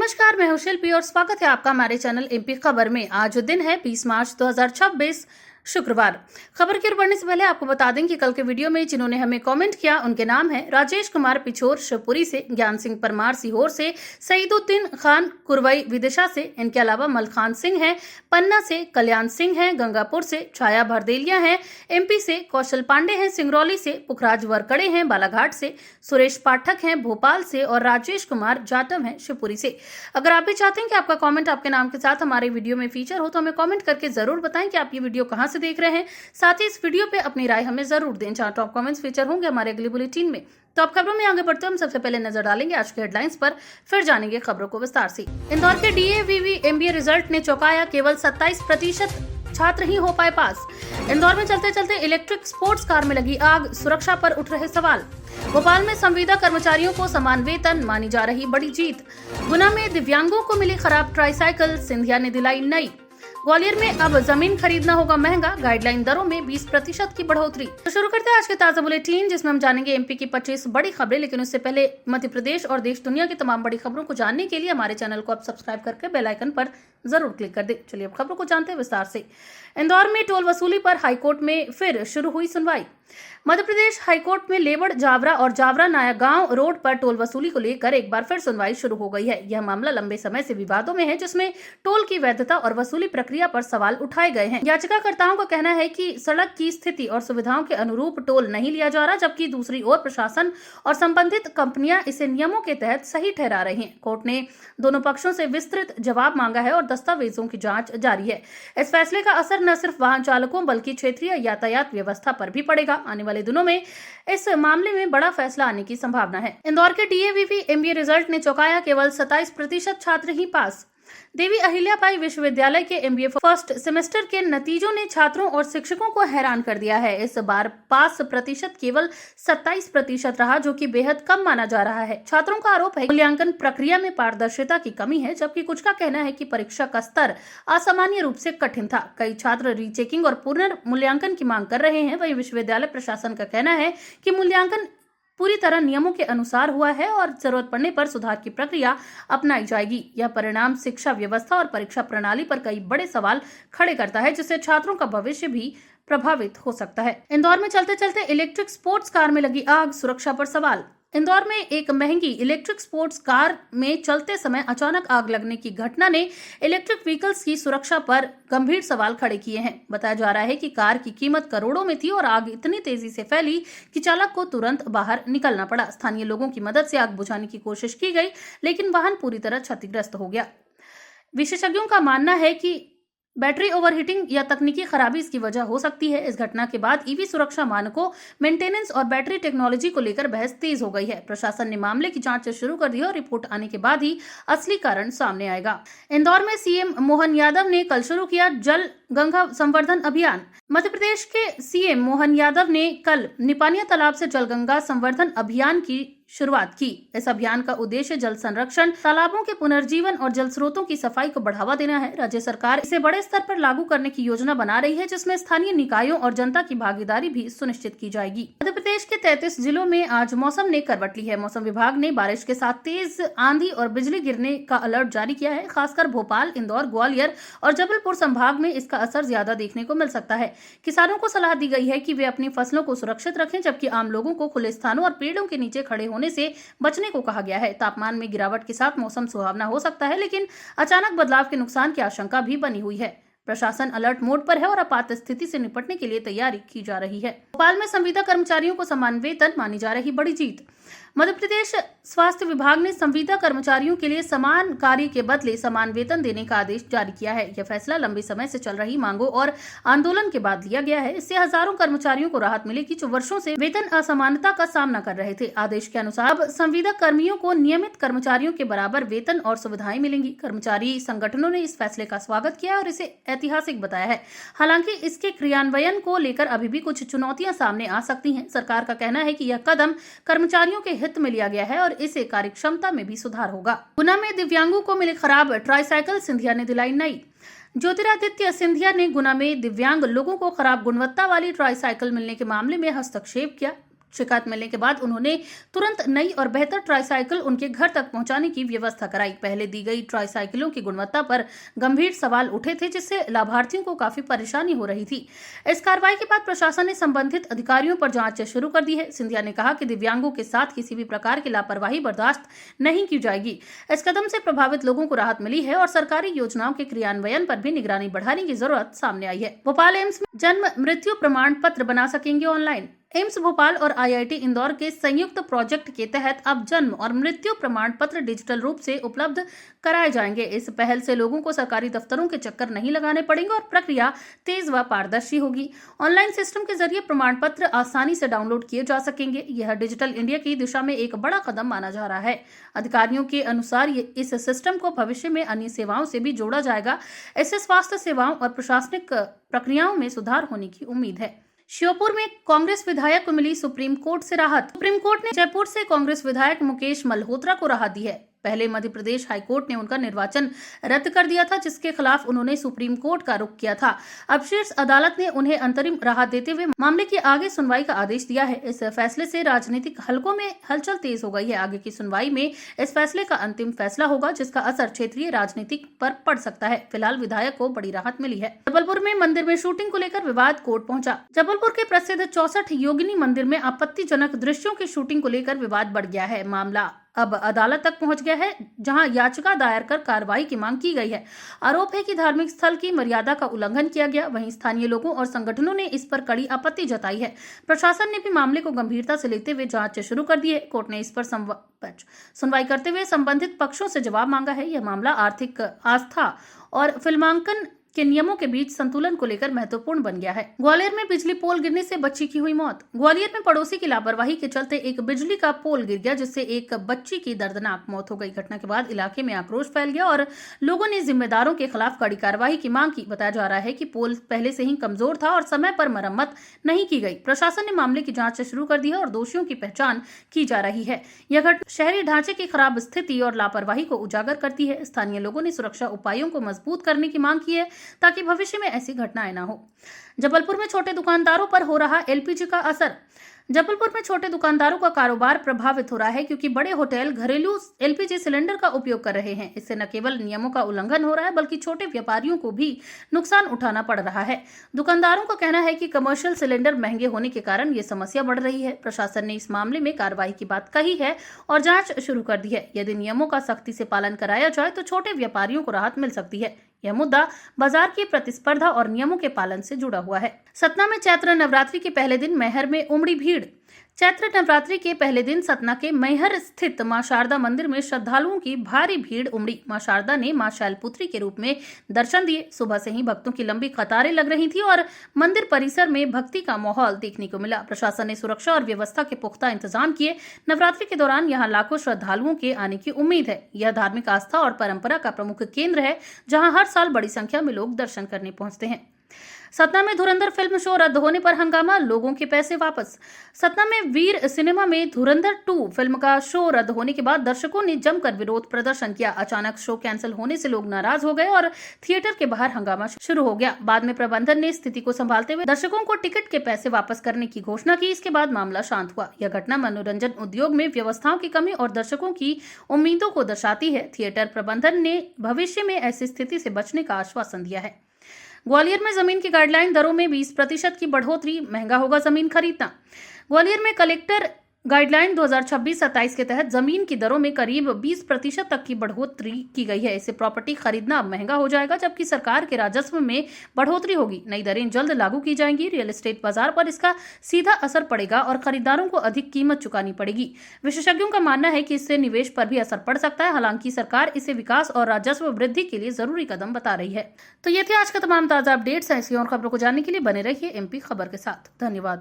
नमस्कार, मैं हूं शिल्पी और स्वागत है आपका हमारे चैनल एमपी खबर में। आज दिन है 20 मार्च 2026 शुक्रवार। खबर की ओर बढ़ने से पहले आपको बता दें कि कल के वीडियो में जिन्होंने हमें कमेंट किया उनके नाम है राजेश कुमार पिछोर शिवपुरी से, ज्ञान सिंह परमार सीहोर से, सईदुद्दीन खान कुरवई विदिशा से। इनके अलावा मलखान सिंह है पन्ना से, कल्याण सिंह है गंगापुर से, छाया भरदेलिया है एमपी से, कौशल पांडे हैं सिंगरौली से, पुखराज वरकड़े हैं बालाघाट से, सुरेश पाठक हैं भोपाल से और राजेश कुमार जाटव हैं शिवपुरी से। अगर आप भी चाहते हैं कि आपका कमेंट आपके नाम के साथ हमारे वीडियो में फीचर हो तो हमें कमेंट करके जरूर बताएं कि आप ये वीडियो कहां से देख रहे हैं। साथ ही इस वीडियो पे अपनी राय हमें जरूर दें, जहां टॉप कमेंट्स फीचर होंगे हमारे अगली बुलेटिन में। तो अब खबरों में आगे बढ़ते हम सबसे पहले नजर डालेंगे आज के हेडलाइंस पर, फिर जानेंगे खबरों को विस्तार से। इंदौर के डीएवीवी एमबीए रिजल्ट ने चौंकाया, केवल 27% छात्र ही हो पाए पास। इंदौर में चलते चलते इलेक्ट्रिक स्पोर्ट्स कार में लगी आग, सुरक्षा पर उठ रहे सवाल। भोपाल में संविदा कर्मचारियों को समान वेतन, मानी जा रही बड़ी जीत। गुना में दिव्यांगों को मिली खराब ट्राईसाइकिल, सिंधिया ने दिलाई नई। ग्वालियर में अब जमीन खरीदना होगा महंगा, गाइडलाइन दरों में 20% की बढ़ोतरी। तो शुरू करते हैं आज के ताजा बुलेटिन, जिसमें हम जानेंगे एमपी की 25 बड़ी खबरें। लेकिन उससे पहले मध्य प्रदेश और देश दुनिया की तमाम बड़ी खबरों को जानने के लिए हमारे चैनल को आप सब्सक्राइब करके बेल आइकन पर जरूर क्लिक कर दें। चलिए अब खबरों को जानते हैं विस्तार से। इंदौर में टोल वसूली पर हाईकोर्ट में फिर शुरू हुई सुनवाई। मध्य प्रदेश हाईकोर्ट में लेवड़ जावरा और जावरा नाया गांव रोड पर टोल वसूली को लेकर एक बार फिर सुनवाई शुरू हो गई है। यह मामला लंबे समय से विवादों में है, जिसमें टोल की वैधता और वसूली प्रक्रिया पर सवाल उठाए गए हैं। याचिकाकर्ताओं का कहना है कि सड़क की स्थिति और सुविधाओं के अनुरूप टोल नहीं लिया जा रहा, जबकि दूसरी ओर प्रशासन और संबंधित कंपनियां इसे नियमों के तहत सही ठहरा रही हैं। कोर्ट ने दोनों पक्षों से विस्तृत जवाब मांगा है और दस्तावेजों की जांच जारी है। इस फैसले का असर न सिर्फ वाहन चालकों बल्कि क्षेत्रीय यातायात व्यवस्था पर भी पड़ेगा। आने वाले दिनों में इस मामले में बड़ा फैसला आने की संभावना है। इंदौर के डीएवीवी एमबीए रिजल्ट ने चौंकाया, केवल 27% छात्र ही पास। देवी अहिल्याबाई विश्वविद्यालय के एमबीए फर्स्ट सेमेस्टर के नतीजों ने छात्रों और शिक्षकों को हैरान कर दिया है। इस बार पास प्रतिशत केवल 27% रहा, जो कि बेहद कम माना जा रहा है। छात्रों का आरोप है मूल्यांकन प्रक्रिया में पारदर्शिता की कमी है, जबकि कुछ का कहना है कि परीक्षा का स्तर असामान्य रूप से कठिन था। कई छात्र रीचेकिंग और पुनर्मूल्यांकन की मांग कर रहे हैं। वहीं विश्वविद्यालय प्रशासन का कहना है कि मूल्यांकन पूरी तरह नियमों के अनुसार हुआ है और जरूरत पड़ने पर सुधार की प्रक्रिया अपनाई जाएगी। यह परिणाम शिक्षा व्यवस्था और परीक्षा प्रणाली पर कई बड़े सवाल खड़े करता है, जिससे छात्रों का भविष्य भी प्रभावित हो सकता है। इंदौर में चलते चलते इलेक्ट्रिक स्पोर्ट्स कार में लगी आग, सुरक्षा पर सवाल। इंदौर में एक महंगी इलेक्ट्रिक स्पोर्ट्स कार में चलते समय अचानक आग लगने की घटना ने इलेक्ट्रिक व्हीकल्स की सुरक्षा पर गंभीर सवाल खड़े किए हैं। बताया जा रहा है कि कार की कीमत करोड़ों में थी और आग इतनी तेजी से फैली कि चालक को तुरंत बाहर निकलना पड़ा। स्थानीय लोगों की मदद से आग बुझाने की कोशिश की गई, लेकिन वाहन पूरी तरह क्षतिग्रस्त हो गया। विशेषज्ञों का मानना है कि बैटरी ओवरहीटिंग या तकनीकी खराबी इसकी वजह हो सकती है। इस घटना के बाद ईवी सुरक्षा मानकों, मेंटेनेंस और बैटरी टेक्नोलॉजी को लेकर बहस तेज हो गई है। प्रशासन ने मामले की जांच शुरू कर दी है और रिपोर्ट आने के बाद ही असली कारण सामने आएगा। इंदौर में सीएम मोहन यादव ने कल शुरू किया जल गंगा संवर्धन अभियान। मध्य प्रदेश के सीएम मोहन यादव ने कल निपानिया तालाब से जल गंगा संवर्धन अभियान की शुरुआत की। इस अभियान का उद्देश्य जल संरक्षण, तालाबों के पुनर्जीवन और जल स्रोतों की सफाई को बढ़ावा देना है। राज्य सरकार इसे बड़े स्तर पर लागू करने की योजना बना रही है, जिसमें स्थानीय निकायों और जनता की भागीदारी भी सुनिश्चित की जाएगी। मध्य प्रदेश के 33 जिलों में आज मौसम ने करवट ली है। मौसम विभाग ने बारिश के साथ तेज आंधी और बिजली गिरने का अलर्ट जारी किया है। खासकर भोपाल, इंदौर, ग्वालियर और जबलपुर संभाग में इसका असर ज्यादा देखने को मिल सकता है। किसानों को सलाह दी गई है कि वे अपनी फसलों को सुरक्षित रखें, जबकि आम लोगों को खुले स्थानों और पेड़ों के नीचे खड़े होने से बचने को कहा गया है। तापमान में गिरावट के साथ मौसम सुहावना हो सकता है, लेकिन अचानक बदलाव के नुकसान की आशंका भी बनी हुई है। प्रशासन अलर्ट मोड पर है और आपात स्थिति से निपटने के लिए तैयारी की जा रही है। भोपाल में संविदा कर्मचारियों को समान वेतन, मानी जा रही बड़ी जीत। मध्य प्रदेश स्वास्थ्य विभाग ने संविदा कर्मचारियों के लिए समान कार्य के बदले समान वेतन देने का आदेश जारी किया है। यह फैसला लंबे समय से चल रही मांगों और आंदोलन के बाद लिया गया है। इससे हजारों कर्मचारियों को राहत मिलेगी, जो वर्षों से वेतन असमानता का सामना कर रहे थे। आदेश के अनुसार अब संविदा कर्मियों को नियमित कर्मचारियों के बराबर वेतन और सुविधाएं मिलेंगी। कर्मचारी संगठनों ने इस फैसले का स्वागत किया और इसे ऐतिहासिक बताया है। हालांकि इसके क्रियान्वयन को लेकर अभी भी कुछ चुनौतियां सामने आ सकती हैं। सरकार का कहना है कि यह कदम कर्मचारियों के हित में लिया गया है और इससे कार्यक्षमता में भी सुधार होगा। गुना में दिव्यांगों को मिले खराब ट्राईसाइकिल, सिंधिया ने दिलाई नई। ज्योतिरादित्य सिंधिया ने गुना में दिव्यांग लोगों को खराब गुणवत्ता वाली ट्राईसाइकिल मिलने के मामले में हस्तक्षेप किया। शिकायत मिलने के बाद उन्होंने तुरंत नई और बेहतर ट्राईसाइकिल उनके घर तक पहुंचाने की व्यवस्था कराई। पहले दी गई ट्राईसाइकिलों की गुणवत्ता पर गंभीर सवाल उठे थे, जिससे लाभार्थियों को काफी परेशानी हो रही थी। इस कार्रवाई के बाद प्रशासन ने संबंधित अधिकारियों पर जांच शुरू कर दी है। सिंधिया ने कहा कि दिव्यांगों के साथ किसी भी प्रकार की लापरवाही बर्दाश्त नहीं की जाएगी। इस कदम से प्रभावित लोगों को राहत मिली है और सरकारी योजनाओं के क्रियान्वयन पर भी निगरानी बढ़ाने की जरूरत सामने आई है। भोपाल एम्स में जन्म मृत्यु प्रमाण पत्र बना सकेंगे ऑनलाइन। एम्स भोपाल और आईआईटी इंदौर के संयुक्त प्रोजेक्ट के तहत अब जन्म और मृत्यु प्रमाण पत्र डिजिटल रूप से उपलब्ध कराए जाएंगे। इस पहल से लोगों को सरकारी दफ्तरों के चक्कर नहीं लगाने पड़ेंगे और प्रक्रिया तेज व पारदर्शी होगी। ऑनलाइन सिस्टम के जरिए प्रमाण पत्र आसानी से डाउनलोड किए जा सकेंगे। यह डिजिटल इंडिया की दिशा में एक बड़ा कदम माना जा रहा है। अधिकारियों के अनुसार इस सिस्टम को भविष्य में अन्य सेवाओं से भी जोड़ा जाएगा। इससे स्वास्थ्य सेवाओं और प्रशासनिक प्रक्रियाओं में सुधार होने की उम्मीद है। श्योपुर में कांग्रेस विधायक को मिली सुप्रीम कोर्ट से राहत। सुप्रीम कोर्ट ने जयपुर से कांग्रेस विधायक मुकेश मल्होत्रा को राहत दी है। पहले मध्य प्रदेश हाईकोर्ट ने उनका निर्वाचन रद्द कर दिया था, जिसके खिलाफ उन्होंने सुप्रीम कोर्ट का रुख किया था। अब शीर्ष अदालत ने उन्हें अंतरिम राहत देते हुए मामले की आगे सुनवाई का आदेश दिया है। इस फैसले से राजनीतिक हलकों में हलचल तेज हो गई है। आगे की सुनवाई में इस फैसले का अंतिम फैसला होगा, जिसका असर क्षेत्रीय राजनीति पर पड़ सकता है। फिलहाल विधायक को बड़ी राहत मिली है। जबलपुर में मंदिर में शूटिंग को लेकर विवाद कोर्ट पहुंचा। जबलपुर के प्रसिद्ध 64 योगिनी मंदिर में आपत्तिजनक दृश्यों की शूटिंग को लेकर विवाद बढ़ गया है। मामला अब अदालत तक पहुंच गया है, जहां याचिका दायर कर कार्रवाई की मांग की गई है। आरोप है कि धार्मिक स्थल की मर्यादा का उल्लंघन किया गया। वहीं स्थानीय लोगों और संगठनों ने इस पर कड़ी आपत्ति जताई है। प्रशासन ने भी मामले को गंभीरता से लेते हुए जांच शुरू कर दी है। कोर्ट ने इस पर सुनवाई करते हुए संबंधित पक्षों से जवाब मांगा है। यह मामला आर्थिक आस्था और फिल्मांकन के नियमों के बीच संतुलन को लेकर महत्वपूर्ण बन गया है। ग्वालियर में बिजली पोल गिरने से बच्ची की हुई मौत। ग्वालियर में पड़ोसी की लापरवाही के चलते एक बिजली का पोल गिर गया, जिससे एक बच्ची की दर्दनाक मौत हो गई। घटना के बाद इलाके में आक्रोश फैल गया और लोगों ने जिम्मेदारों के खिलाफ कड़ी कार्रवाई की मांग की। बताया जा रहा है कि पोल पहले से ही कमजोर था और समय पर मरम्मत नहीं की गई। प्रशासन ने मामले की जांच शुरू कर दी है और दोषियों की पहचान की जा रही है। यह घटना शहरी ढांचे की खराब स्थिति और लापरवाही को उजागर करती है। स्थानीय लोगों ने सुरक्षा उपायों को मजबूत करने की मांग की है, ताकि भविष्य में ऐसी घटनाएं न हो। जबलपुर में छोटे दुकानदारों पर हो रहा एलपीजी का असर। जबलपुर में छोटे दुकानदारों का कारोबार प्रभावित हो रहा है, क्योंकि बड़े होटल घरेलू एलपीजी सिलेंडर का उपयोग कर रहे हैं। इससे न केवल नियमों का उल्लंघन हो रहा है, बल्कि छोटे व्यापारियों को भी नुकसान उठाना पड़ रहा है। दुकानदारों का कहना है कि कमर्शियल सिलेंडर महंगे होने के कारण ये समस्या बढ़ रही है। प्रशासन ने इस मामले में कार्रवाई की बात कही है और जांच शुरू कर दी है। यदि नियमों का सख्ती से पालन कराया जाए तो छोटे व्यापारियों को राहत मिल सकती है। यह मुद्दा बाजार की प्रतिस्पर्धा और नियमों के पालन से जुड़ा हुआ है। सतना में चैत्र नवरात्रि के पहले दिन मैहर में उमड़ी भीड़। चैत्र नवरात्रि के पहले दिन सतना के मैहर स्थित मां शारदा मंदिर में श्रद्धालुओं की भारी भीड़ उमड़ी। मां शारदा ने मां शैलपुत्री के रूप में दर्शन दिए। सुबह से ही भक्तों की लंबी कतारें लग रही थी और मंदिर परिसर में भक्ति का माहौल देखने को मिला। प्रशासन ने सुरक्षा और व्यवस्था के पुख्ता इंतजाम किए। नवरात्रि के दौरान यहाँ लाखों श्रद्धालुओं के आने की उम्मीद है। यह धार्मिक आस्था और परंपरा का प्रमुख केंद्र है, जहाँ हर साल बड़ी संख्या में लोग दर्शन करने पहुंचते हैं। सतना में धुरंधर फिल्म शो रद्द होने पर हंगामा, लोगों के पैसे वापस। सतना में वीर सिनेमा में धुरंधर 2 फिल्म का शो रद्द होने के बाद दर्शकों ने जमकर विरोध प्रदर्शन किया। अचानक शो कैंसिल होने से लोग नाराज हो गए और थिएटर के बाहर हंगामा शुरू हो गया। बाद में प्रबंधन ने स्थिति को संभालते हुए दर्शकों को टिकट के पैसे वापस करने की घोषणा की। इसके बाद मामला शांत हुआ। यह घटना मनोरंजन उद्योग में व्यवस्थाओं की कमी और दर्शकों की उम्मीदों को दर्शाती है। थिएटर प्रबंधन ने भविष्य में ऐसी स्थिति से बचने का आश्वासन दिया है। ग्वालियर में जमीन की गाइडलाइन दरों में 20% की बढ़ोतरी, महंगा होगा जमीन खरीदना। ग्वालियर में कलेक्टर गाइडलाइन 2026-27 के तहत जमीन की दरों में करीब 20% तक की बढ़ोतरी की गई है। इससे प्रॉपर्टी खरीदना अब महंगा हो जाएगा, जबकि सरकार के राजस्व में बढ़ोतरी होगी। नई दरें जल्द लागू की जाएंगी। रियल एस्टेट बाजार पर इसका सीधा असर पड़ेगा और खरीदारों को अधिक कीमत चुकानी पड़ेगी। विशेषज्ञों का मानना है कि इससे निवेश पर भी असर पड़ सकता है। हालांकि सरकार इसे विकास और राजस्व वृद्धि के लिए जरूरी कदम बता रही है। तो ये थे आज का तमाम ताजा अपडेट्स। ऐसी और खबरों को जानने के लिए बने रहिए एमपी खबर के साथ। धन्यवाद।